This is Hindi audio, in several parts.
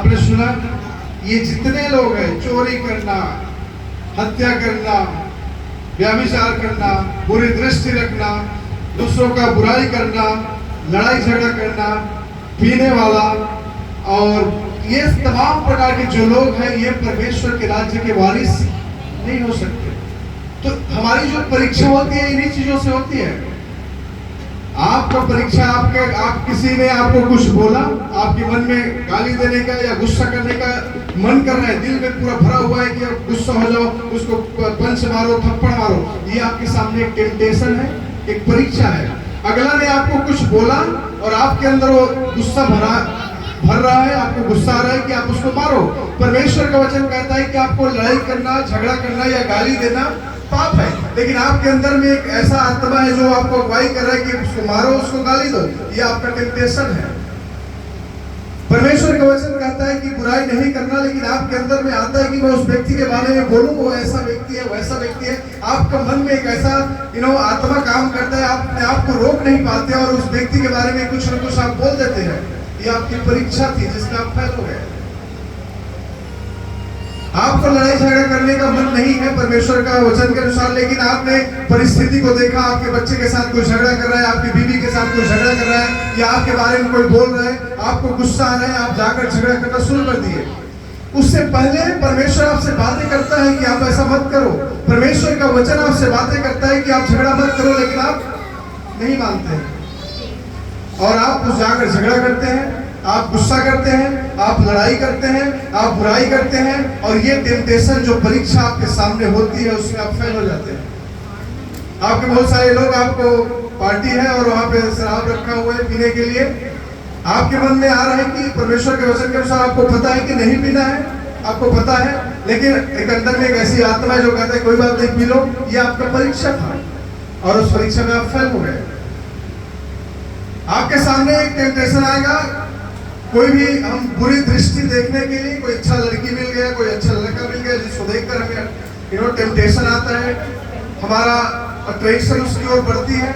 आपने सुना, ये जितने लोग हैं, चोरी करना, हत्या करना, व्यभिचार करना, बुरी दृष्टि रखना, दूसरों का बुराई करना, लड़ाई झगड़ा करना, पीने वाला, और ये तमाम प्रकार के जो लोग हैं, ये परमेश्वर के राज्य के वारिस नहीं हो सकते। तो हमारी जो परीक्षा होती है इन्हीं चीजों से होती है। आपका परीक्षा आप किसी ने आपको कुछ बोला, आपके मन में गाली देने का या गुस्सा करने का मन कर रहा है, दिल में पूरा भरा हुआ है कि अब गुस्सा हो जाओ, उसको पंच मारो, थप्पड़ मारो, ये आपके सामने एक टेम्पटेशन है, एक परीक्षा है। अगला ने आपको कुछ बोला और आपके अंदर वो गुस्सा भर रहा है, आपको गुस्सा आ रहा है कि आप उसको मारो। परमेश्वर का वचन कहता है कि आपको लड़ाई करना, झगड़ा करना या गाली देना पाप है, लेकिन आपके अंदर में एक ऐसा आत्मा है जो आपको अगुवाई कर रहा है कि उसको मारो, उसको गाली दो। ये आपका टेम्पटेशन है। परमेश्वर का वचन कहता है कि बुराई नहीं करना, लेकिन आपके अंदर में आता है कि मैं उस व्यक्ति के बारे में बोलूं, वो ऐसा व्यक्ति है, वैसा व्यक्ति है। आपका मन में एक ऐसा आत्मा काम करता है, आप अपने आप को रोक नहीं पाते और उस व्यक्ति के बारे में कुछ न कुछ आप बोल देते हैं। ये आपकी परीक्षा थी जिसमें आप फेल हो गए। आपको लड़ाई झगड़ा करने का मन नहीं है परमेश्वर का वचन के अनुसार, लेकिन आपने परिस्थिति को देखा, आपके बच्चे के साथ कोई झगड़ा कर रहा है, आपकी बीवी के साथ कोई झगड़ा कर रहा है, या आपके बारे में कोई बोल रहा है, आपको गुस्सा आ रहा है, आप जाकर झगड़ा करना शुरू कर दिए। उससे पहले परमेश्वर आपसे बातें करता है कि आप ऐसा मत करो। परमेश्वर का वचन आपसे बातें करता है कि आप झगड़ा मत करो, लेकिन आप नहीं मानते और आप उस जाकर झगड़ा करते हैं, आप गुस्सा करते हैं, आप लड़ाई करते हैं, आप बुराई करते हैं, और ये टेम्पटेशन जो परीक्षा आपके सामने होती है उसमें आप फेल हो जाते हैं। आपके बहुत सारे लोग, आपको पार्टी है और वहां पे शराब रखा हुआ है पीने के लिए, आपके मन में आ रहा है कि परमेश्वर के वचन के अनुसार आपको पता है कि नहीं पीना है, आपको पता है, लेकिन एक अंदर में एक ऐसी आत्मा है जो कहता है कोई बात नहीं, पी लो। ये आपका परीक्षा था और उस परीक्षा में आप फेल हो गए। आपके सामने एक टेम्पटेशन आएगा, कोई भी हम बुरी दृष्टि देखने के लिए, कोई अच्छा लड़की मिल गया, कोई अच्छा लड़का मिल गया, जिसको देखकर हमें टेम्पटेशन आता है, हमारा अट्रैक्शन उसकी ओर बढ़ती है।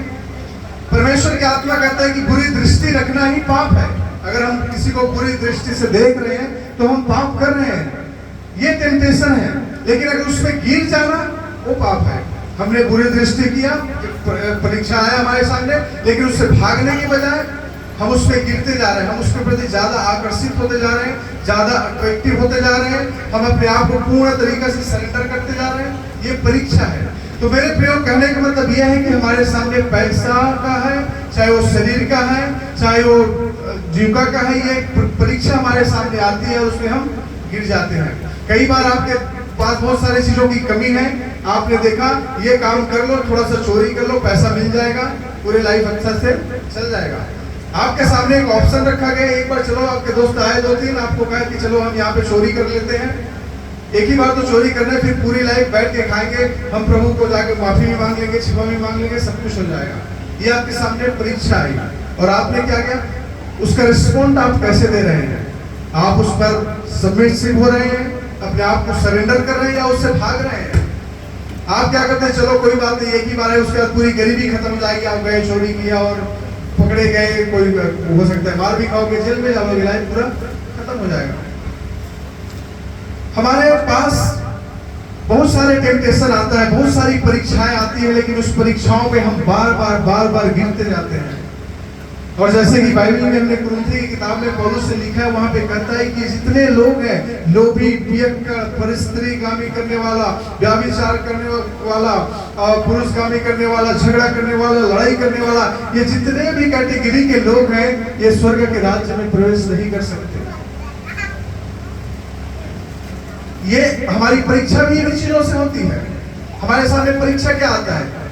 परमेश्वर की आत्मा कहता है कि बुरी दृष्टि रखना ही पाप है। अगर हम किसी को बुरी दृष्टि से देख रहे हैं तो हम पाप कर रहे हैं, ये टेम्पटेशन है। लेकिन अगर उसमें गिर जाना वो पाप है। हमने बुरी दृष्टि किया, परीक्षा आया हमारे सामने, लेकिन उससे भागने की बजाय हम उसमें गिरते जा रहे हैं, हम उसके प्रति ज्यादा आकर्षित होते जा रहे हैं, ज्यादा अट्रैक्टिव होते जा रहे हैं, हम अपने आप को पूर्ण तरीके से सरेंडर करते जा रहे हैं। ये परीक्षा है। तो मेरे प्रियो, कहने का मतलब यह है कि हमारे सामने पैसा का है, चाहे वो शरीर का है, चाहे वो जीविका का है, ये परीक्षा हमारे सामने आती है और उसमें हम गिर जाते हैं। कई बार आपके पास बहुत सारी चीजों की कमी है, आपने देखा ये काम कर लो, थोड़ा सा चोरी कर लो, पैसा मिल जाएगा, पूरी लाइफ अच्छा से चल जाएगा। आपके सामने एक ऑप्शन रखा गया, एक बार चलो आपके दोस्त आए 2-3, आपको कहा कि चलो हम यहाँ पे चोरी कर लेते हैं, एक ही बार तो चोरी करना, फिर पूरी लाइफ बैठ के खाएंगे, हम प्रभु को जाकर माफी भी मांग लेंगे, क्षमा भी मांग लेंगे, सब कुछ हो जाएगा। ये आपके सामने परीक्षा आई और आपने क्या किया, उसका रिस्पॉन्ड आप कैसे दे रहे हैं? आप उस पर सबमिसिव हो रहे हैं, अपने आप को सरेंडर कर रहे हैं, या उससे भाग रहे हैं? आप क्या करते हैं, चलो कोई बात नहीं, एक ही बार है, उसके बाद पूरी गरीबी खत्म हो जाएगी, आप गए चोरी किया और पकड़े गए, कोई हो सकता है मार भी खाओगे, जेल में जाओगे, लाइफ पूरा खत्म हो जाएगा। हमारे पास बहुत सारे टेम्पटेशन आता है, बहुत सारी परीक्षाएं आती है, लेकिन उस परीक्षाओं में हम बार बार गिरते जाते हैं। और जैसे कि बाइबल में हमने कुरिन्थी की किताब में पौलुस से लिखा है, वहां पे कहता है कि जितने लोग हैं, लोभी, पियक्कड़, परस्त्रीगामी करने वाला, व्यभिचार करने वाला, पुरुषगामी करने वाला, झगड़ा करने वाला, लड़ाई करने वाला, ये जितने भी कैटेगरी के लोग हैं, ये स्वर्ग के राज्य में प्रवेश नहीं कर सकते। ये हमारी परीक्षा भी इन्हीं चीजों से होती है। हमारे सामने परीक्षा क्या आता है?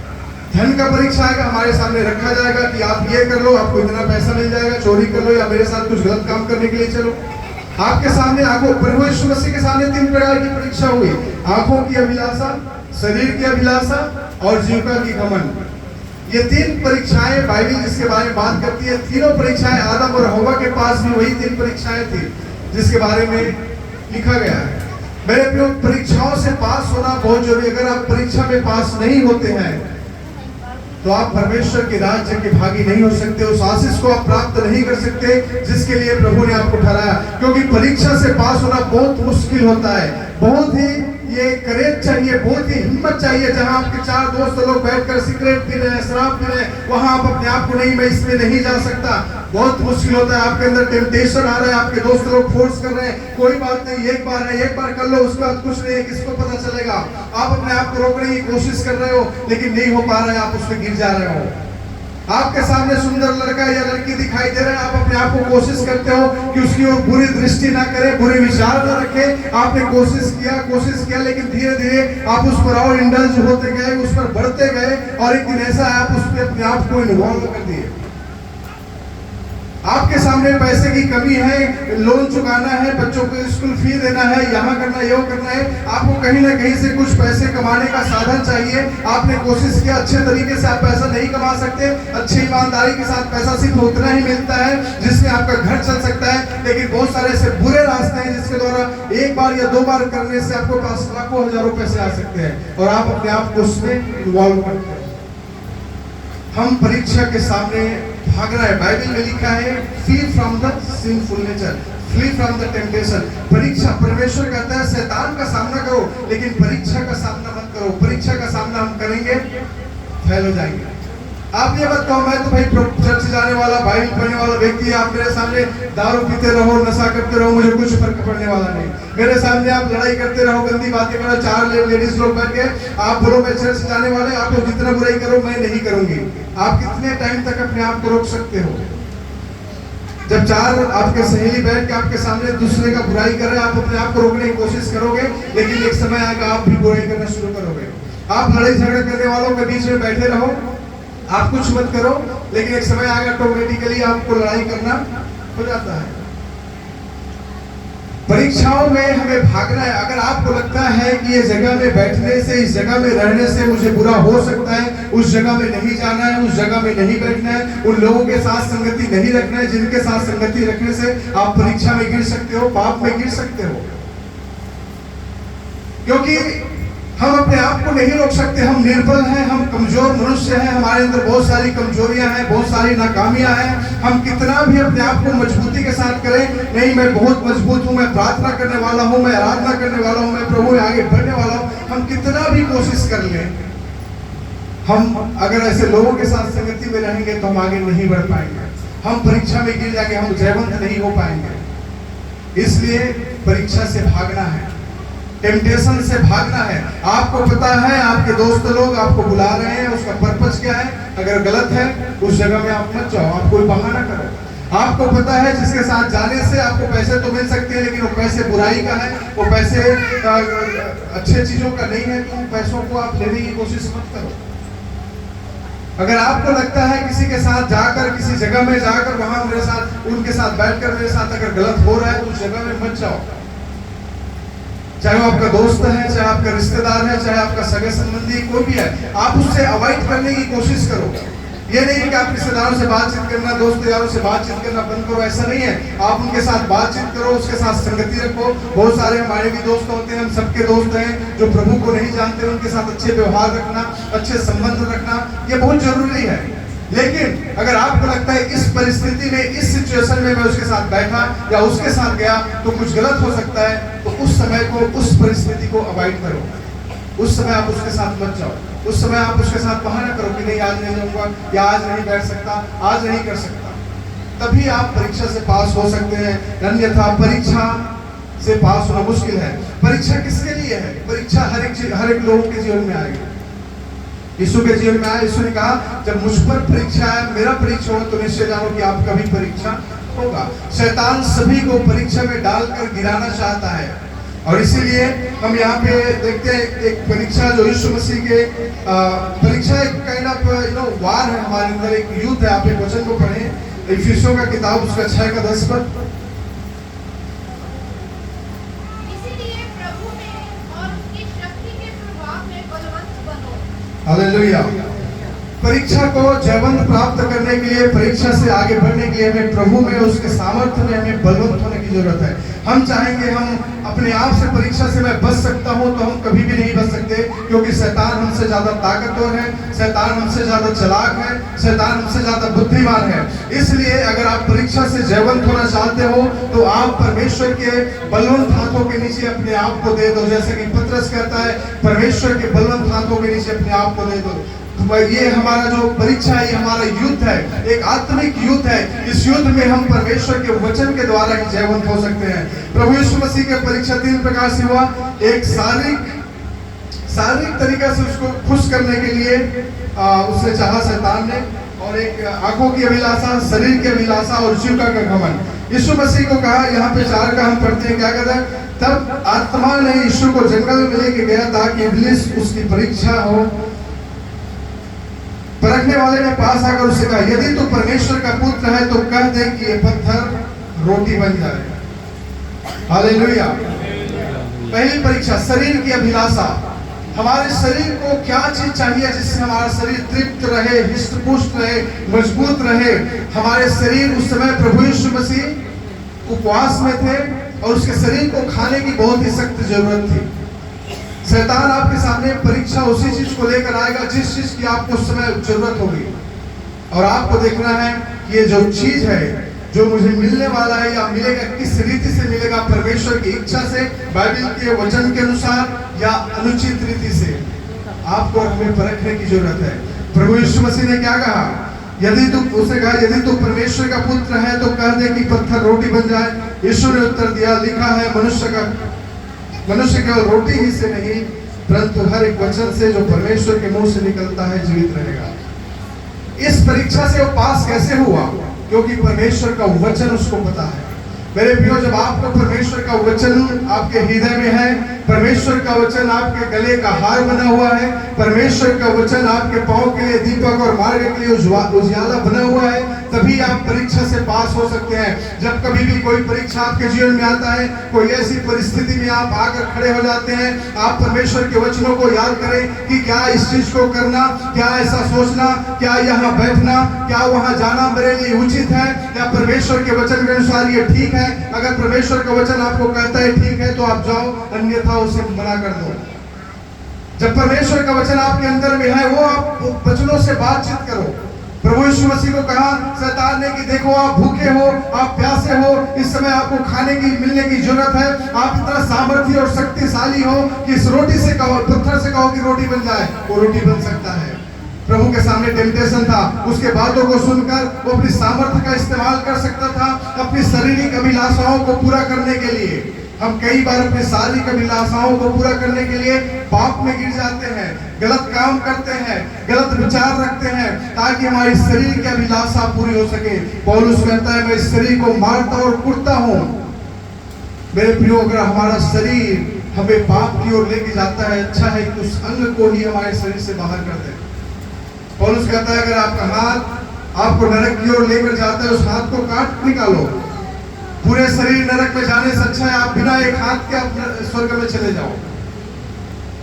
धन का परीक्षा आएगा, हमारे सामने रखा जाएगा कि आप ये कर लो, आपको इतना पैसा मिल जाएगा, चोरी कर लो, या मेरे साथ कुछ गलत काम करने के लिए चलो। आपके सामने आंखों, प्रभु यीशु मसीह के सामने 3 प्रकार की परीक्षा हुई, आंखों की अभिलाषा, शरीर की अभिलाषा और जीविका की घमंड। ये 3 परीक्षाएं बाइबल जिसके बारे में बात करती है। तीनों परीक्षाएं आदम और हव्वा के पास भी वही 3 परीक्षाएं थी जिसके बारे में लिखा गया है। मेरे प्रियो, परीक्षाओं से पास होना बहुत जरूरी है। अगर आप परीक्षा में पास नहीं होते हैं तो आप परमेश्वर के राज्य के भागी नहीं हो सकते, उस आशीष को आप प्राप्त नहीं कर सकते जिसके लिए प्रभु ने आपको ठहराया। क्योंकि परीक्षा से पास होना बहुत मुश्किल होता है, बहुत ही ये करेज चाहिए, बहुत ही हिम्मत चाहिए। जहां आपके 4 दोस्त लोग बैठकर सिगरेट पी रहे हैं, शराब पी रहे हैं, वहां आप अपने आप को नहीं, मैं इसमें नहीं जा सकता, बहुत मुश्किल होता है। आपके अंदर टेम्पटेशन आ रहा है, आपके दोस्त लोग फोर्स कर रहे हैं, कोई बात नहीं, एक बार है, एक बार कर लो, उसके बाद कुछ नहीं है, किसको पता चलेगा। आप अपने आप को रोकने की कोशिश कर रहे हो लेकिन नहीं हो पा रहा है, आप उसमें गिर जा रहे हो। आपके सामने सुंदर लड़का या लड़की दिखाई दे रहा है, आप अपने आप को कोशिश करते हो कि उसकी ओर बुरी दृष्टि ना करे, बुरे विचार ना रखे। आपने कोशिश किया लेकिन धीरे धीरे आप उस पर और इंडल्ज होते गए, उस पर बढ़ते गए और एक दिन ऐसा आप उस पर अपने आप को इन्वॉल्व कर दिए। आपके सामने पैसे की कमी है, लोन चुकाना है, बच्चों को स्कूल फी देना है, यहाँ करना है, यो करना है, आपको कहीं ना कहीं से कुछ पैसे कमाने का साधन चाहिए। आपने कोशिश किया, अच्छे तरीके से आप पैसा नहीं कमा सकते, अच्छी ईमानदारी के साथ पैसा सिर्फ उतना ही मिलता है जिसमें आपका घर चल सकता है। लेकिन बहुत सारे ऐसे बुरे रास्ते हैं जिसके द्वारा एक बार या 2 बार करने से आपको पास लाखों हजारों पैसे आ सकते हैं और आप अपने आप को उसमें इन्वॉल्व करते हैं। हम परीक्षा के सामने भागना है। बाइबल में लिखा है flee from the sinful nature, flee from the temptation. परीक्षा, परमेश्वर कहता है शैतान का सामना करो लेकिन परीक्षा का सामना मत करो। परीक्षा का सामना हम करेंगे, फेल हो जाएंगे। आप ये मत कहो मैं तो भाई चर्च जाने वाला, बाइबल पढ़ने वाला व्यक्ति है, आप मेरे सामने दारू पीते रहो, नशा करते रहो, मुझे कुछ फर्क पड़ने वाला नहीं। मेरे सामने आप लड़ाई करते रहो, गंदी बातें करो, 4 लेडीज लोग बैठ के आप बोलो मैं चर्च जाने वाले, आप लोग जितना बुराई करो मैं नहीं करूंगी। आप कितने टाइम तक अपने आप को रोक सकते हो? जब 4 आपके सहेली बैठ के आपके सामने दूसरे का बुराई कर रहे हैं, आप अपने आप को रोकने की कोशिश करोगे लेकिन एक समय आएगा आप भी बुराई करना शुरू करोगे। आप लड़ाई झगड़ा करने वालों के बीच में बैठे रहो, आप कुछ मत करो, लेकिन एक समय आएगा ऑटोमेटिकली आपको लड़ाई करना हो जाता है। परीक्षाओं में हमें भागना है। अगर आपको लगता है कि ये जगह में बैठने से, इस जगह में रहने से मुझे बुरा हो सकता है, उस जगह में नहीं जाना है, उस जगह में नहीं बैठना है, उन लोगों के साथ संगति नहीं रखना है जिनके साथ संगति रखने से आप परीक्षा में गिर सकते हो, पाप में गिर सकते हो। क्योंकि हम अपने आप को नहीं रोक सकते, हम निर्बल हैं, हम कमजोर मनुष्य हैं, हमारे अंदर बहुत सारी कमजोरियां हैं, बहुत सारी नाकामियां हैं। हम कितना भी अपने आप को मजबूती के साथ करें, नहीं मैं बहुत मजबूत हूं, मैं प्रार्थना करने वाला हूं, मैं आराधना करने वाला हूं, मैं प्रभु में आगे बढ़ने वाला हूं, हम कितना भी कोशिश कर लें, हम अगर ऐसे लोगों के साथ संगति में रहेंगे तो हम आगे नहीं बढ़ पाएंगे, हम परीक्षा में गिर जाएंगे, हम जयवंत नहीं हो पाएंगे। इसलिए परीक्षा से भागना है, टेम्पटेशन से भागना है। आपको पता है आपके दोस्त लोग आपको बुला रहे हैं, उसका पर्पस क्या है, अगर गलत है उस जगह में आप मत जाओ, आप कोई बहाना करो। आपको पता है जिसके साथ जाने से आपको पैसे तो मिल सकते हैं लेकिन वो पैसे बुराई का है, वो पैसे अच्छे चीजों का नहीं है, तो पैसों को आप लेने की कोशिश मत करो। अगर आपको लगता है किसी के साथ जाकर, किसी जगह में जाकर वहां मेरे साथ, उनके साथ बैठकर मेरे साथ अगर गलत हो रहा है तो उस जगह में मत जाओ। चाहे वो आपका दोस्त है, चाहे आपका रिश्तेदार है, चाहे आपका सगे संबंधी कोई भी है, आप उससे अवॉइड करने की कोशिश करो। ये नहीं कि आप रिश्तेदारों से बातचीत करना, दोस्त यारों से बातचीत करना बंद करो, ऐसा नहीं है। आप उनके साथ बातचीत करो, उसके साथ संगति रखो। बहुत सारे हमारे भी दोस्त होते हैं, हम सबके दोस्त हैं जो प्रभु को नहीं जानते, उनके साथ अच्छे व्यवहार रखना, अच्छे संबंध रखना ये बहुत जरूरी है। लेकिन अगर आपको लगता है इस परिस्थिति में, इस सिचुएशन में मैं उसके साथ बैठा या उसके साथ गया तो कुछ गलत हो सकता है, तो उस समय को, उस परिस्थिति को अवॉइड करो। उस समय आप उसके साथ मत जाओ, उस समय आप उसके साथ बहाना करो कि नहीं आज नहीं जाऊंगा, या आज नहीं बैठ सकता, आज नहीं कर सकता। तभी आप परीक्षा से पास हो सकते हैं, अन्यथा परीक्षा से पास होना मुश्किल है। परीक्षा किसके लिए है? परीक्षा हर एक लोगों के जीवन में आएगी। यीशु के जीवन में आया, यीशु ने कहा जब मुझ पर परीक्षा है, मेरा परीक्षा हो तो निश्चय जानो कि आपका भी परीक्षा होगा। शैतान सभी को परीक्षा में डालकर गिराना चाहता है और इसीलिए हम यहाँ पे देखते हैं एक परीक्षा जो यीशु मसीह के परीक्षा एक काइंड ऑफ वार है हमारे अंदर, एक युद्ध है। आप एक वचन को पढ़ें, इफिसियों का किताब उसका 6 का 10 पद। हालेलुया। परीक्षा को जयवंत प्राप्त करने के लिए, परीक्षा से आगे बढ़ने के लिए हमें प्रभु में, उसके सामर्थ्य में हमें बलवंत होने की जरूरत है। हम चाहेंगे हम अपने आप से परीक्षा से मैं बच सकता हूं, तो हम कभी भी नहीं बच सकते, क्योंकि शैतान हमसे ज्यादा ताकतवर है, शैतान हमसे ज्यादा चालाक है, शैतान हमसे ज्यादा बुद्धिमान है। इसलिए अगर आप परीक्षा से जयवंत होना चाहते हो तो आप परमेश्वर के बलवंत हाथों के नीचे अपने आप को दे दो। जैसे कि पतरस कहता है, परमेश्वर के बलवंत हाथों के नीचे अपने आप को दे दो। ये हमारा जो परीक्षा है, ये हमारा युद्ध है, एक आत्मिक युद्ध है। इस युद्ध में हम परमेश्वर के वचन के द्वारा ही जयवंत हो सकते हैं। प्रभु यीशु मसीह के परीक्षा 3 प्रकार से हुआ। एक शारीरिक तरीका से उसको खुश करने के लिए उसने चाहा शैतान ने, और एक आंखों की अभिलाषा, शरीर की अभिलाषा और जीविका का घमंड। यीशु मसीह को कहा, यहाँ पे 4 का हम पढ़ते हैं, क्या कहता है? तब आत्मा ने यीशु को जंगल में लेके गया ताकि इब्लीस उसकी परीक्षा हो। परखने वाले ने पास आकर उससे कहा, यदि तू परमेश्वर का पुत्र है तो कह दे कि ये पत्थर रोटी बन जाए। हालेलुया। पहली परीक्षा, शरीर की अभिलाषा। हमारे शरीर को क्या चीज चाहिए जिससे हमारा शरीर तृप्त रहे, हिष्ट पुष्ट रहे, मजबूत रहे। हमारे शरीर उस समय प्रभु यीशु मसीह उपवास में थे और उसके शरीर को खाने की बहुत ही सख्त जरूरत थी। शैतान आपके सामने परीक्षा उसी चीज को लेकर आएगा जिस चीज की आपको उस समय जरूरत होगी, और आपको देखना है कि ये जो चीज है, जो मुझे मिलने वाला है, या मिलेगा किस रीति से मिलेगा, परमेश्वर की इच्छा से, बाइबल के वचन के अनुसार, या अनुचित रीति से। आपको हमें परखने की जरूरत है। प्रभु यीशु मसीह ने क्या कहा? यदि तू परमेश्वर का पुत्र है तो कह दे कि पत्थर रोटी बन जाए। यीशु ने उत्तर दिया, लिखा है, मनुष्य केवल रोटी ही से नहीं परंतु हर एक वचन से जो परमेश्वर के मुंह से निकलता है जीवित रहेगा। इस परीक्षा से वो पास कैसे हुआ? क्योंकि परमेश्वर का वचन उसको पता है। मेरे प्रियो, जब आपको परमेश्वर का वचन आपके हृदय में है, परमेश्वर का वचन आपके गले का हार बना हुआ है, परमेश्वर का वचन आपके पांव के लिए दीपक और मार्ग के लिए उजियाला बना हुआ है, तभी आप परीक्षा से पास हो सकते हैं। जब कभी भी कोई परीक्षा आपके जीवन में आता है, कोई ऐसी परिस्थिति में आप आकर खड़े हो जाते हैं, आप परमेश्वर के वचनों को याद करें कि क्या इस चीज को करना, क्या ऐसा सोचना, क्या यहाँ बैठना, क्या वहां जाना मेरे लिए उचित है, या परमेश्वर के वचन के अनुसार ये ठीक है। अगर परमेश्वर का वचन आपको कहता है ठीक है तो आप जाओ, अन्यथा उसे मना कर दो। जब परमेश्वर का वचन आपके अंदर में है, वो आप वचनों से बातचीत करो। प्रभु यीशु मसीह को कहा शैतान ने कि देखो, आप भूखे हो, आप प्यासे हो, इस समय आपको खाने की मिलने की जरूरत है। आप इतना सामर्थ्य और शक्तिशाली हो कि इस रोटी से कहो, पत्थर से कहो कि रोटी बन जाए, वो रोटी बन सकता है। प्रभु के सामने टेम्पटेशन था, उसके बातों को सुनकर वो अपनी सामर्थ्य का इस्तेमाल कर सकता था अपनी शारीरिक अभिलाषाओं को पूरा करने के लिए। हम कई बार अपने शारीरिक अभिलाषाओं को पूरा करने के लिए पाप में गिर जाते हैं, गलत काम करते हैं, गलत विचार रखते हैं, ताकि हमारी शरीर की अभिलाषा पूरी हो सके। पौलुस कहता है, मैं इस शरीर को मारता और कुटता हूँ। मेरे प्रियो, अगर हमारा शरीर हमें पाप की ओर लेके जाता है, अच्छा है कि उस अंग को ही हमारे शरीर से बाहर कर दे। पौलुस कहता है, अगर आपका हाथ आपको नरक की ओर लेकर जाता है, उस हाथ को काट निकालो। पूरे शरीर नरक में जाने से अच्छा है आप बिना एक हाथ के अपने स्वर्ग में चले जाओ।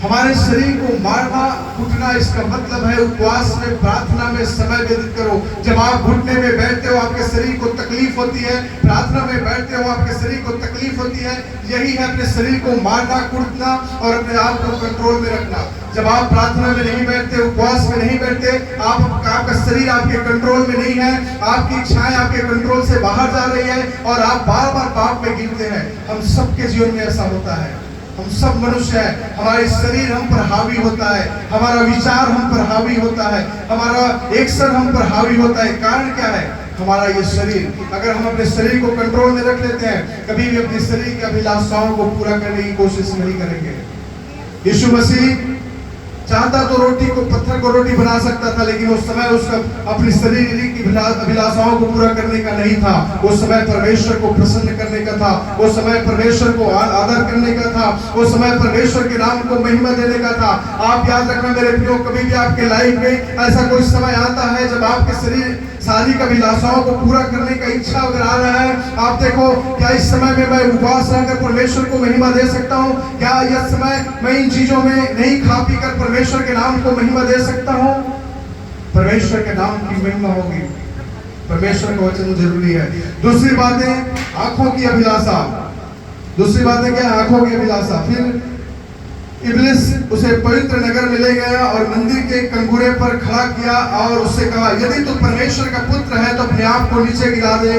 हमारे शरीर को मारना, कुटना, इसका मतलब है उपवास में, प्रार्थना में समय व्यतीत करो। जब आप घुटने में बैठते हो, आपके शरीर को तकलीफ होती है, प्रार्थना में बैठते हो, आपके शरीर को तकलीफ होती है। यही है अपने शरीर को मारना, कुटना और अपने आप को कंट्रोल में रखना। जब आप प्रार्थना में नहीं बैठते, उपवास में नहीं बैठते, आपका शरीर आपके कंट्रोल में नहीं है, आपकी इच्छाएं आपके कंट्रोल से बाहर जा रही है और आप बार बार पाप में गिरते हैं। हम सबके जीवन में ऐसा होता है। हम सब मनुष्य हैं, हमारे शरीर हम पर हावी होता है, हमारा विचार हम पर हावी होता है, हमारा एक्शन हम पर हावी होता है। कारण क्या है? हमारा ये शरीर। अगर हम अपने शरीर को कंट्रोल में रख लेते हैं, कभी भी अपने शरीर की अभिलाषाओं को पूरा करने की कोशिश नहीं करेंगे। यीशु मसीह चाहता तो रोटी को, पत्थर को रोटी बना सकता था, लेकिन उस समय उसका अपनी शारीरिक अभिलाषाओं को पूरा करने का नहीं था। उस समय परमेश्वर को प्रसन्न करने का था, उस समय परमेश्वर को आदर करने का था, उस समय परमेश्वर के नाम को महिमा देने का था। आप याद रखना मेरे प्रियो, कभी भी आपके लाइफ में ऐसा कोई समय आता है जब आपके शरीर शारीरिक अभिलाषाओं को पूरा करने का इच्छा अगर आ रहा है, आप देखो, क्या इस समय में मैं उपवास रहकर परमेश्वर को महिमा दे सकता हूँ? क्या यह समय मैं इन चीजों में नहीं खा पी कर परमेश्वर के नाम को महिमा दे सकता हूँ? परमेश्वर के नाम की महिमा होगी, परमेश्वर का वचन जरूरी है। दूसरी बात है आंखों की अभिलाषा। दूसरी बात है क्या, आंखों की अभिलाषा। फिर इब्लिस उसे पवित्र नगर में ले गया और मंदिर के कंगूरे पर खड़ा किया और उससे कहा, यदि तू परमेश्वर का पुत्र है तो अपने आप को नीचे गिरा दे,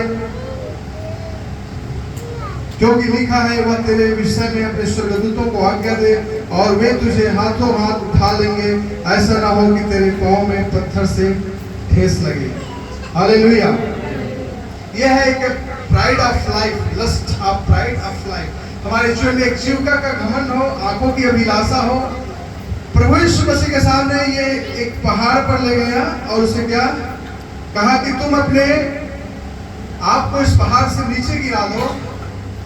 क्योंकि लिखा है वह तेरे विषय में अपने स्वर्गदूतों को आज्ञा दे और वे तुझे हाथों हाथ उठा लेंगे, ऐसा ना हो कि तेरे पांव में पत्थर से ठेस लगे। हालेलुया। यह है एक pride of life, lust of pride of life. हमारे जीवन में एक जीविका का घमंड हो, आंखों की अभिलाषा हो। प्रभु यीशु मसीह के सामने ये एक पहाड़ पर ले गया और उसे क्या कहा कि तुम अपने आप को इस पहाड़ से नीचे गिरा दो,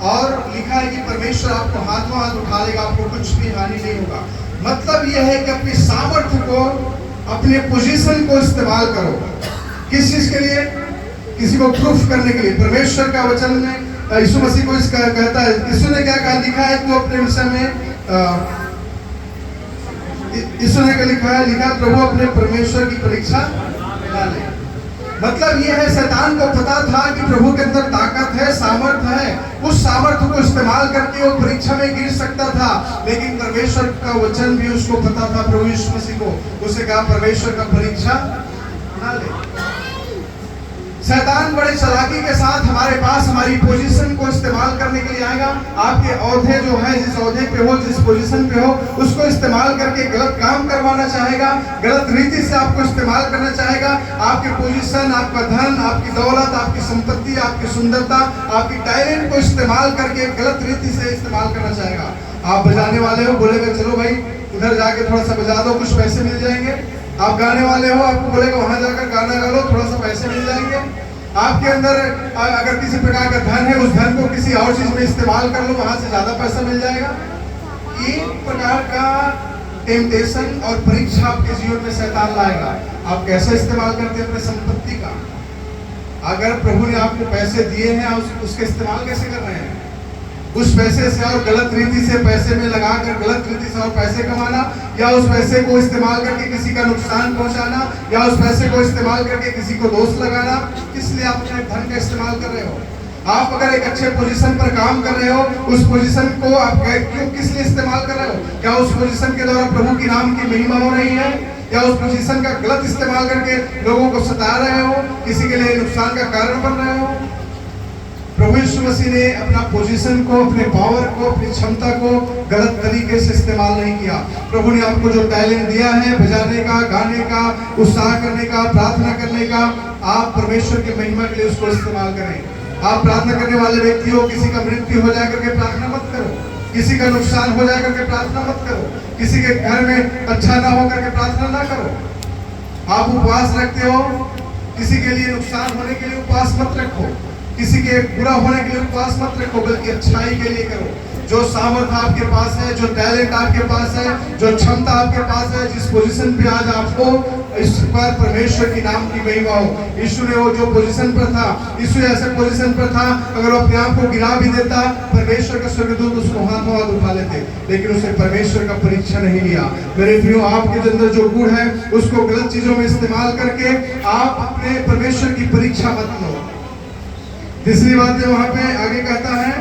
और लिखा है कि परमेश्वर आपको हाथों हाथ उठा लेगा, आपको कुछ भी हानि नहीं होगा। मतलब यह है कि अपनी सामर्थ्य को, अपने पोजीशन को इस्तेमाल करो। किस चीज के लिए? किसी को प्रूफ करने के लिए। परमेश्वर का वचन में यीशु मसीह को इसका कहता है, यीशु ने क्या कहा, लिखा है तो अपने विषय में यीशु ने क्या लिखा है, लिखा प्रभु अपने परमेश्वर की परीक्षा डाले। मतलब यह है, शैतान को पता था कि प्रभु के अंदर ताकत है, सामर्थ्य है, उस सामर्थ्य को इस्तेमाल करके वो परीक्षा में गिर सकता था, लेकिन परमेश्वर का वचन भी उसको पता था। प्रभु यीशु मसीह को उसे कहा परमेश्वर का परीक्षा ना ले। शैतान बड़े चालाकी के साथ हमारे पास हमारी पोजीशन को इस्तेमाल करने के लिए आएगा। आपके औहदे जो है, जिस औहदे पे हो, जिस पोजीशन पे हो, उसको इस्तेमाल करके गलत काम करवाना चाहेगा, गलत रीति से आपको इस्तेमाल करना चाहेगा। आपके पोजीशन, आपका धन, आपकी दौलत, आपकी संपत्ति, आपकी सुंदरता, आपकी टैलेंट को इस्तेमाल करके गलत रीति से इस्तेमाल करना चाहेगा। आप बजाने वाले हो, बोलेगा चलो भाई उधर जाके थोड़ा सा बजा दो, कुछ पैसे मिल जाएंगे। आप गाने वाले हो, आपको बोलेगा वहां जाकर गाना गा लो, थोड़ा सा पैसे मिल जाएंगे। आपके अंदर अगर किसी प्रकार का धन है, उस धन को किसी और चीज में इस्तेमाल कर लो, वहां से ज्यादा पैसा मिल जाएगा। एक प्रकार का टेम्पटेशन और परीक्षा आपके जीवन में शैतान लाएगा। आप कैसे इस्तेमाल करते हैं अपने संपत्ति का? अगर प्रभु ने आपको पैसे दिए हैं, आप उसके इस्तेमाल कैसे कर रहे हैं? उस पैसे से और गलत रीति से पैसे में लगाकर गलत रीति से और पैसे कमाना, या उस पैसे को इस्तेमाल करके किसी का नुकसान पहुंचाना, या उस पैसे को इस्तेमाल करके किसी को दोष लगाना, किस लिए आप अपने धन का इस्तेमाल कर रहे हो? आप अगर एक अच्छे पोजीशन पर काम कर रहे हो, उस पोजीशन को आप क्यों, किस लिए इस्तेमाल कर रहे हो? क्या उस पोजीशन के द्वारा प्रभु की नाम की महिमा हो रही है, या उस पोजीशन का गलत इस्तेमाल करके लोगों को सता रहे हो, किसी के लिए नुकसान का कारण बन रहे हो? प्रभु यीशु मसीह ने अपना पोजीशन को, अपने पावर को, अपनी क्षमता को गलत तरीके से इस्तेमाल नहीं किया। प्रभु ने आपको जो टैलेंट दिया है, बजाने का, गाने का, उत्साह करने का, प्रार्थना करने का, आप परमेश्वर की महिमा के लिए उसको इस्तेमाल करें। आप प्रार्थना करने वाले व्यक्ति हो, किसी का मृत्यु हो जाए करके प्रार्थना मत करो, किसी का नुकसान हो जाए करके प्रार्थना मत करो, किसी के घर में अच्छा ना हो करके प्रार्थना ना करो। आप उपवास रखते हो, किसी के लिए नुकसान होने के लिए उपवास मत रखो, किसी के बुरा होने के लिए उपवास मत रखो, बल्कि अच्छाई के लिए करो। जो सामर्थ्य आपके पास है, जो टैलेंट आपके पास है, जो क्षमता आपके पास है, जिस पोजीशन पे आज आपको, इस पर परमेश्वर की नाम की महिमा हो। यीशु ने वो जो पोजीशन पर था, यीशु ऐसे पोजीशन पर था, अगर वो अपने आप को गिरा भी देता, परमेश्वर का स्वर्गदूत उसको हाथों हाथ उठा लेते, लेकिन उसे परमेश्वर का परीक्षा नहीं लिया। मेरे प्रियो, आपके अंदर जो गुण है उसको गलत चीजों में इस्तेमाल करके आप अपने परमेश्वर की परीक्षा मत लो। तीसरी बात है, वहां पे आगे कहता है,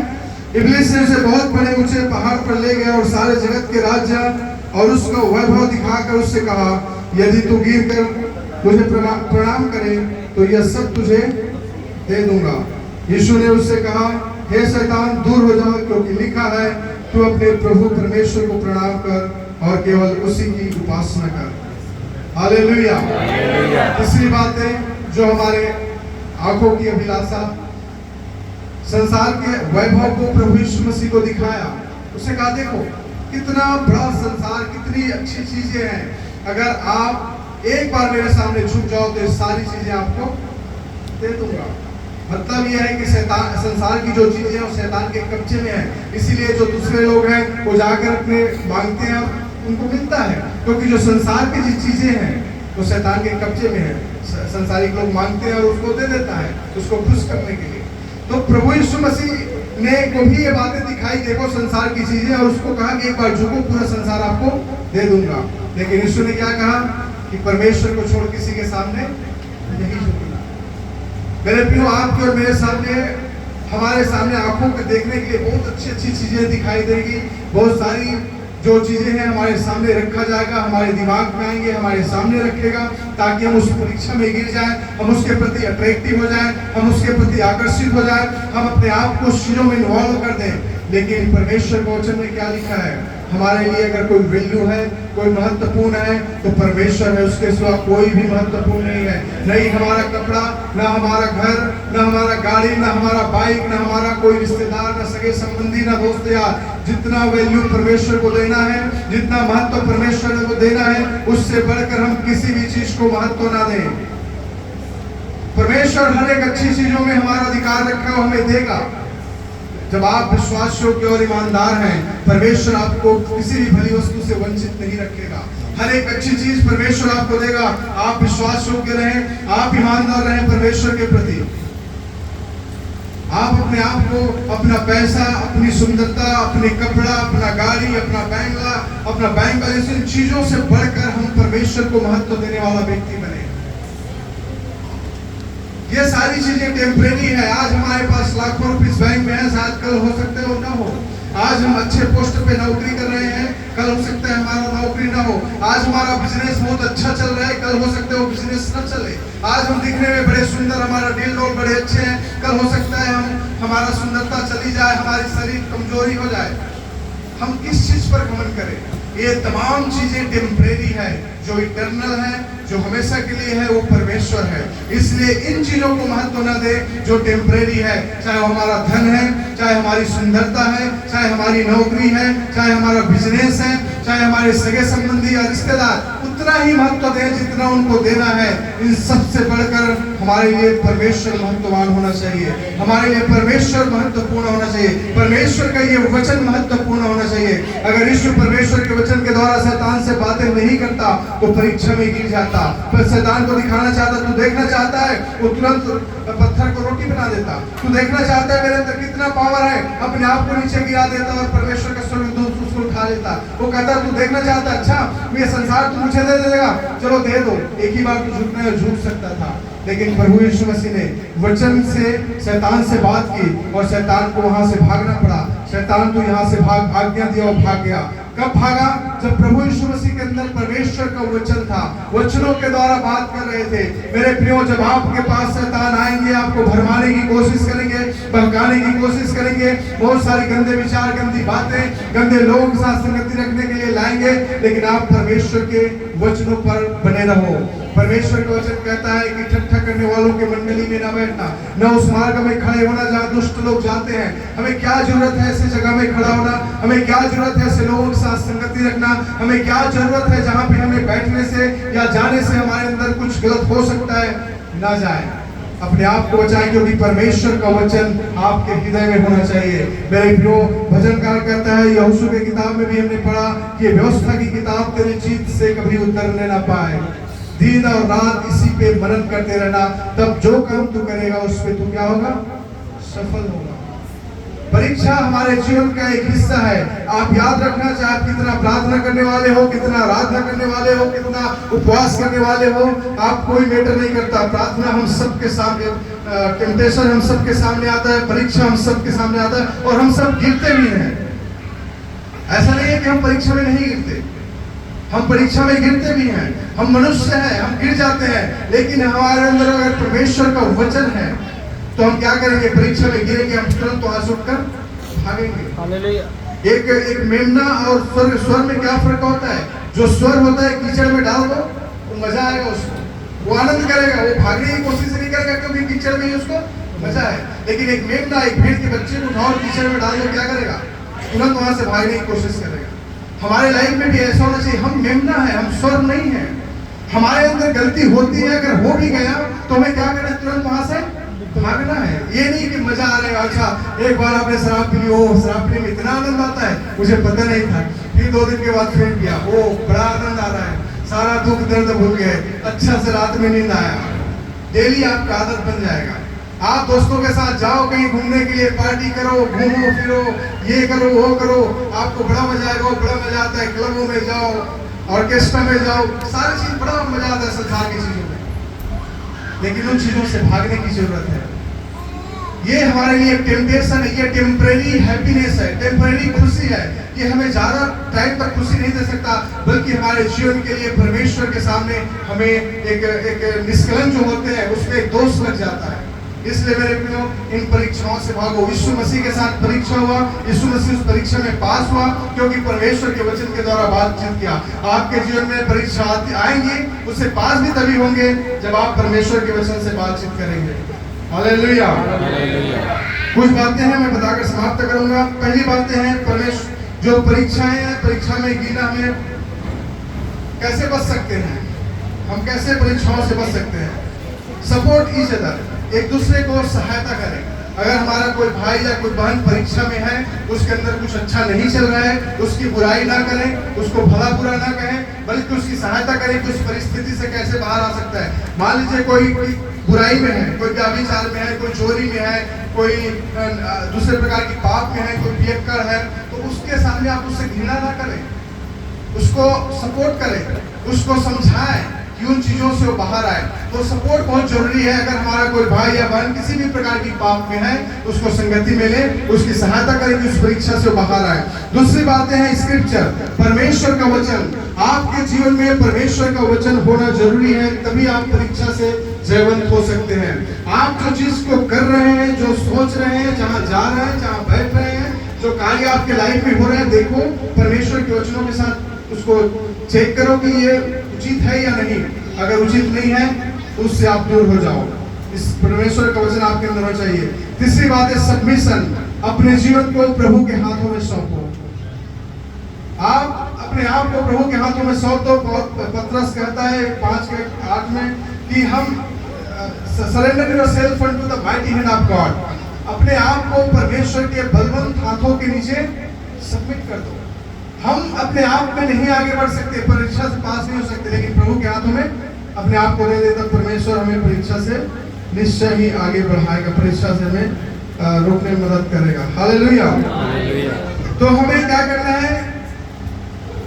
इब्लिस ने उसे बहुत बड़े ऊंचे पहाड़ पर ले गया और सारे जगत के राज्य और उसका वैभव दिखाकर उससे कहा, यदि तू गिर कर मुझे प्रणाम करे तो यह सब तुझे दे दूंगा। यीशु ने उससे कहा, हे शैतान, दूर हो जाओ, क्योंकि लिखा है, तू अपने प्रभु परमेश्वर को प्रणाम कर और केवल उसी की उपासना कर। हालेलुया। तीसरी बात है, जो हमारे आंखों की अभिलाषा, संसार के वैभव को प्रभु यीशु मसीह को दिखाया। उसे कहा, देखो कितना बड़ा संसार, कितनी अच्छी चीजें हैं, अगर आप एक बार मेरे सामने झुक जाओ तो ये सारी चीजें आपको दे दूंगा। मतलब यह है कि शैतान, संसार की जो चीजें हैं वो शैतान के कब्जे में है, इसीलिए जो दूसरे लोग हैं वो जाकर अपने मांगते हैं, उनको मिलता है, क्योंकि जो संसार की जो चीजें हैं वो शैतान के कब्जे में है। संसारिक लोग मांगते हैं और उसको दे देता है, उसको खुश करने के लिए। तो प्रभु यीशु मसीह ने को भी ये बातें दिखाई, देखो संसार की चीजें, और उसको कहा कि एक बार झुको, पूरा संसार आपको दे दूंगा। लेकिन यीशु ने क्या कहा कि परमेश्वर को छोड़ किसी के सामने नहीं झुकना। मेरे प्रियो, आपके और मेरे सामने हमारे सामने आंखों के देखने के लिए बहुत अच्छी अच्छी चीजें दिखाई देगी, बहुत सारी जो चीजें हैं हमारे सामने रखा जाएगा, हमारे दिमाग में आएंगे, हमारे सामने रखेगा, ताकि हम उस परीक्षा में गिर जाएं, हम उसके प्रति अट्रैक्टिव हो जाएं, हम उसके प्रति आकर्षित हो जाएं, हम अपने आप को उस चीजों में इन्वॉल्व कर दें। लेकिन परमेश्वर के वचन में क्या लिखा है? हमारे लिए अगर कोई वैल्यू है, कोई महत्वपूर्ण है, तो परमेश्वर है, उसके सिवा कोई भी महत्वपूर्ण नहीं है। नहीं हमारा कपड़ा, ना हमारा घर, ना हमारा गाड़ी, ना हमारा बाइक, ना हमारा कोई रिश्तेदार, ना सगे संबंधी, ना दोस्त यार। जितना वैल्यू परमेश्वर को देना है, जितना महत्व परमेश्वर को देना है, उससे बढ़कर हम किसी भी चीज को महत्व ना दें। परमेश्वर हर एक अच्छी चीजों में हमारा अधिकार रखा है, हमें देगा। जब आप विश्वास योग्य और ईमानदार हैं, परमेश्वर आपको किसी भी भली वस्तु से वंचित नहीं रखेगा। हर एक अच्छी चीज परमेश्वर आपको देगा। आप विश्वास योग्य रहें, आप ईमानदार रहें परमेश्वर के प्रति। आप अपने आप को, अपना पैसा, अपनी सुंदरता, अपने कपड़ा, अपना गाड़ी, अपना बैंगला, अपना बैंक बैलेंस, इन चीजों से बढ़कर हम परमेश्वर को महत्व देने वाला व्यक्ति बने। ये सारी चीजें टेम्परेरी है। आज हमारे पास लाखों रुपए बैंक में है, शायद कल हो सकते हो ना हो। आज हम अच्छे पोस्ट पे नौकरी कर रहे हैं, कल हो सकता है हमारा नौकरी ना हो। आज हमारा बिजनेस बहुत अच्छा चल रहा है, कल हो सकता है वो बिजनेस ना चले। आज हम दिखने में बड़े सुंदर, हमारा डील डोल बड़े अच्छे हैं, कल हो सकता है हमारा सुंदरता चली जाए, हमारी शरीर कमजोरी हो जाए। हम किस चीज पर घमंड करें? ये तमाम चीजें टेम्परेरी है। जो इटर्नल है, जो हमेशा के लिए है, वो परमेश्वर है। इसलिए इन चीजों को महत्व न दे जो टेम्परेरी है। चाहे वो हमारा धन है, चाहे हमारी सुंदरता है, चाहे हमारी नौकरी है, चाहे हमारा बिजनेस है, चाहे हमारे सगे संबंधी या रिश्तेदार, उतना ही महत्व दें जितना उनको देना है। इन सबसे बढ़कर हमारे लिए परमेश्वर महत्ववान होना चाहिए, हमारे लिए परमेश्वर महत्वपूर्ण होना चाहिए, परमेश्वर का ये वचन महत्वपूर्ण होना चाहिए। अगर यीशु परमेश्वर के वचन के द्वारा शैतान से बातें नहीं करता तो परीक्षा में गिर जाता। पर शैतान को दिखाना चाहता, तू देखना चाहता है, वो तुरंत पत्थर को रोटी बना देता। तू देखना चाहता है मेरे अंदर कितना पावर है, अपने आप को नीचे गिरा देता और परमेश्वर का स्वर्गदूत उसको उठा लेता। वो कहता तू देखना चाहता, अच्छा ये संसार तू मुझे दे देगा, चलो दे दो। एक ही बार तू झुकने और झूठ सकता था, लेकिन प्रभु यीशु मसीह ने वचन से शैतान से बात की और शैतान को वहां से भागना पड़ा। शैतान तो यहाँ से भाग, आज्ञा दिया और भाग गया। कब भागा? जब प्रभु यीशु मसीह के अंदर परमेश्वर का वचन था, वचनों के द्वारा बात कर रहे थे। मेरे प्रियो, जब आपके पास शैतान आएंगे, आपको भरमाने की कोशिश करेंगे, बहकाने की कोशिश करेंगे, बहुत सारी गंदे विचार, गंदी बातें, गंदे लोगों के साथ संगति रखने के लिए लाएंगे, लेकिन आप परमेश्वर के वचनों पर बने रहो। परमेश्वर का वचन कहता है कि ठट्ठा करने वालों के मंडली में न बैठना, न उस मार्ग में खड़े होना जहाँ दुष्ट लोग जाते हैं। हमें क्या जरूरत है ऐसी जगह में खड़ा होना? हमें क्या जरूरत है ऐसे लोगों के साथ संगति रखना? हमें क्या जरूरत है जहाँ पे हमें बैठने से या जाने से हमारे अंदर कुछ गलत हो सकता है? ना जाए, अपने आप को बचाएं, क्योंकि परमेश्वर का वचन आपके हृदय में होना चाहिए। मेरे प्रियो, भजनकार कहता है, यहोशू की किताब में भी हमने पढ़ा कि व्यवस्था की किताब तेरे चित्त से कभी उतरने ना पाए। दिन और रात इसी पे मनन करते रहना, तब जो काम तू करेगा उस पे तू क्या होगा? सफल होगा। परीक्षा हमारे जीवन का एक हिस्सा है। आप याद रखना, चाहे आप कितना प्रार्थना करने वाले हो, कितना आराधना करने वाले हो, कितना उपवास करने वाले हो, आप कोई मैटर नहीं करता। प्रार्थना हम सबके सामने, टेम्पटेशन हम सबके सामने आता है, परीक्षा हम सबके सामने आता है और हम सब गिरते भी हैं। ऐसा नहीं है कि हम परीक्षा में नहीं गिरते, हम परीक्षा में गिरते भी हैं। हम मनुष्य हैं, हम गिर जाते हैं, लेकिन हमारे अंदर अगर परमेश्वर का वचन है तो हम क्या करेंगे? परीक्षा में गिरेंगे, हम तुरंत तो आज उठकर भागेंगे। एक मेमना और स्वर में क्या फर्क होता है? जो स्वर होता है कीचड़ में डाल दो तो मजा आएगा उसको, वो आनंद करेगा, वो भागने की कोशिश नहीं करेगा क्योंकि कीचड़ में ही उसको मजा है। लेकिन एक मेमना, एक भेड़ के बच्चे को उठाओ कीचड़ में डाल दो, क्या करेगा? तुरंत वहां से भागने की कोशिश करेगा। हमारे लाइफ में भी ऐसा होना चाहिए। हम मेमना है, हम स्वर नहीं है। हमारे अंदर गलती होती है, अगर हो भी गया तो हमें क्या करना है? तुरंत वहां से भागना है। ये नहीं कि मजा आ रहा है, अच्छा एक बार आपने शराब पी ली, ओ शराब पीने में इतना आनंद आता है, मुझे पता नहीं था, फिर 2 दिन के बाद फिर पिया, ओ बड़ा आनंद आ रहा है, सारा दुख दर्द भूल गए, अच्छा से रात में नींद आया। डेली आपका आदत बन जाएगा। आप दोस्तों के साथ जाओ कहीं घूमने के लिए, पार्टी करो, घूमो फिरो, ये करो वो करो, आपको बड़ा मजा आएगा। बड़ा मजा आता है, क्लबों में जाओ, ऑर्केस्ट्रा में जाओ, सारी चीज बड़ा मजा आता है संसार की चीजों में, लेकिन उन चीजों से भागने की जरूरत है। ये हमारे लिए टेम्पटेशन है, ये टेम्परेरी हैप्पीनेस है, टेम्परेरी खुशी है। ये हमें ज्यादा टाइम तक खुशी नहीं दे सकता, बल्कि हमारे जीवन के लिए परमेश्वर के सामने हमें एक निष्कलंक जो होते हैं उसमें एक दोष लग जाता है। इसलिए मेरे प्रियो, इन परीक्षाओं से भागो। यीशु मसीह के साथ परीक्षा हुआ, यीशु मसीह उस परीक्षा में पास हुआ क्योंकि परमेश्वर के वचन के द्वारा बातचीत किया। आपके जीवन में परीक्षा आएंगी, उससे पास भी तभी होंगे जब आप परमेश्वर के वचन से बातचीत करेंगे। हालेलुया। कुछ बातें हैं मैं बताकर समाप्त करूंगा। पहली बातें हैं परमेश्वर जो परीक्षाएं हैं, परीक्षा में गिना हमें कैसे बच सकते हैं, हम कैसे परीक्षाओं से बच सकते हैं। सपोर्ट ईच अदर, एक दूसरे को सहायता करें। अगर हमारा कोई भाई या कोई बहन परीक्षा में है, उसके अंदर कुछ अच्छा नहीं चल रहा है, उसकी बुराई ना करें, उसको भला बुरा ना कहें, बल्कि उसकी सहायता करें कि उस परिस्थिति से कैसे बाहर आ सकता है। मान लीजिए कोई बुराई में है, कोई व्यभिचार में है, कोई चोरी में है, कोई दूसरे प्रकार की पाप में है, कोई पियक्कड़ है, तो उसके सामने आप उससे घृणा ना करें, उसको सपोर्ट करें, उसको समझाएं कि उन चीजों से वो बाहर आए। तो सपोर्ट बहुत जरूरी है। अगर हमारा कोई भाई या बहन किसी भी प्रकार की पाप में है, उसको संगति मिले, उसकी सहायता करें कि उस परीक्षा से वो बाहर आए। दूसरी बातें हैं स्क्रिप्चर, परमेश्वर का वचन। आपके जीवन में परमेश्वर का वचन होना जरूरी है, तभी आप परीक्षा से जयवंत हो सकते हैं। आप जो चीज को कर रहे हैं, जो सोच रहे हैं, जहाँ जा रहे हैं, जहाँ बैठ रहे हैं, जो कार्य आपके लाइफ में हो रहे हैं, देखो परमेश्वर के वचनों के साथ उसको चेक करो कि ये उचित है या नहीं। अगर उचित नहीं है तो उससे आप दूर हो जाओ। इस परमेश्वर का वचन आपके अंदर होना चाहिए। तीसरी बात है सबमिशन, अपने जीवन को प्रभु के हाथों में सौंपो। आप अपने आप को प्रभु के हाथों में सौंप दो। पतरस कहता है 5:8 में कि हम surrender yourself unto the mighty hand of God. अपने आप को परमेश्वर के बलवंत हाथों के नीचे सबमिट कर दो। हम अपने आप में नहीं आगे बढ़ सकते, परीक्षा से पास नहीं हो सकते, लेकिन प्रभु के हाथों में अपने आप को दे देता परमेश्वर हमें परीक्षा से निश्चय ही आगे बढ़ाएगा, परीक्षा से हमें रोकने में मदद करेगा। हालेलुया। तो हमें क्या करना है?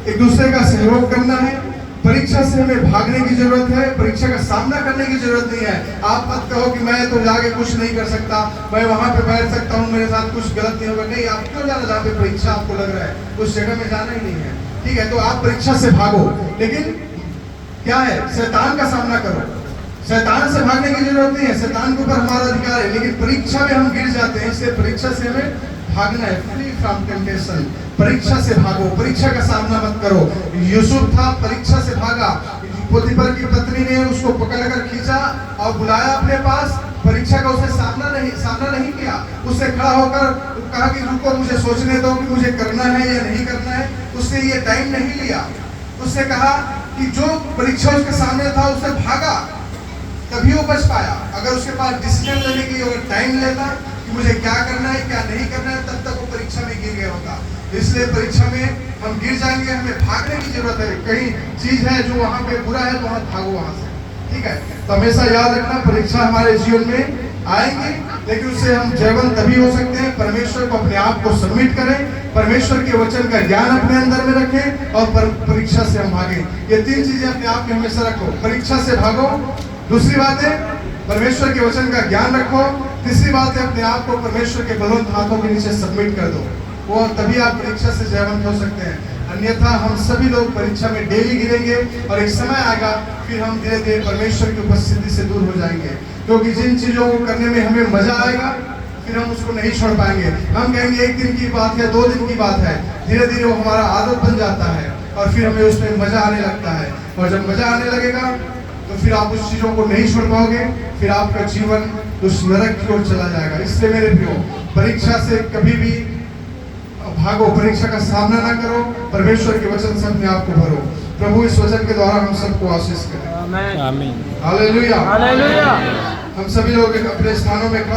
एक दूसरे का सहयोग करना है। परीक्षा से हमें भागने की जरूरत है, परीक्षा का सामना करने की जरूरत नहीं है। आप मत कहो कि मैं तो जाके कुछ नहीं कर सकता, मैं वहां पे बैठ सकता हूँ, मेरे साथ कुछ गलत नहीं होगा। नहीं, आप क्यों जाना जहाँ पे परीक्षा आपको लग रहा है, उस जगह में जाना ही नहीं है। ठीक है, तो आप परीक्षा से भागो, लेकिन क्या है, शैतान का सामना करो। शैतान से भागने की जरूरत नहीं है, शैतान के ऊपर हमारा अधिकार है, लेकिन परीक्षा में हम गिर जाते हैं, इसलिए परीक्षा से हमें भागना है। फ्री फ्रॉम टेम्पटेशन, परीक्षा से भागो, परीक्षा का सामना मत करो। यूसुफ था, परीक्षा से भागा। पोतीफर की पत्नी ने उसको पकड़कर खींचा और बुलाया अपने पास, परीक्षा का उसने सामना नहीं किया। उसने खड़ा होकर कहा कि रुको, मुझे सोचने दो कि मुझे करना है या नहीं करना है। उसने ये टाइम नहीं लिया। उसने कहा कि जो परीक्षा उसके सामने था उससे भागा, तभी वो बच पाया। अगर उसके पास डिसीजन लेने की अगर टाइम लेता कि मुझे क्या करना है क्या नहीं करना है, तब तक वो परीक्षा में गिर गया होता। इसलिए परीक्षा में हम गिर जाएंगे, हमें भागने की जरूरत है। कहीं चीज है जो वहाँ पे बुरा है तो वहाँ भागो वहाँ से। ठीक है, तो हमेशा याद रखना परीक्षा हमारे जीवन में आएंगे, लेकिन उससे हम जयवंत तभी हो सकते हैं परमेश्वर को अपने आप को सबमिट करें, परमेश्वर के वचन का ज्ञान अपने अंदर में रखें और परीक्षा से हम भागें। ये तीन चीजें अपने आप में हमेशा रखो, परीक्षा से भागो। दूसरी बात है परमेश्वर के वचन का ज्ञान रखो। तीसरी बात है अपने आप को परमेश्वर के बलवंत हाथों के नीचे सबमिट कर दो, वो तभी आप परीक्षा से जयवंत हो सकते हैं। अन्यथा हम सभी लोग परीक्षा में डेली गिरेंगे और एक समय आएगा फिर हम धीरे धीरे परमेश्वर की उपस्थिति से दूर हो जाएंगे, क्योंकि जिन चीजों को करने में हमें मजा आएगा फिर हम उसको नहीं छोड़ पाएंगे। हम कहेंगे एक दिन की बात है, 2 दिन की बात है, धीरे धीरे वो हमारा आदत बन जाता है और फिर हमें उसमें मजा आने लगता है। और जब मजा आने लगेगा तो फिर आप उस चीजों को नहीं छोड़ पाओगे, फिर आपका जीवन उस नरक की ओर चला जाएगा। इसलिए मेरे प्रियो, परीक्षा से कभी भी भागो, परीक्षा का सामना ना करो, परमेश्वर के वचन से अपने आप को भरो। प्रभु इस वचन के द्वारा हम सबको आशीष करें। आमीन। हालेलुया। हालेलुया। हम सभी लोग अपने स्थानों में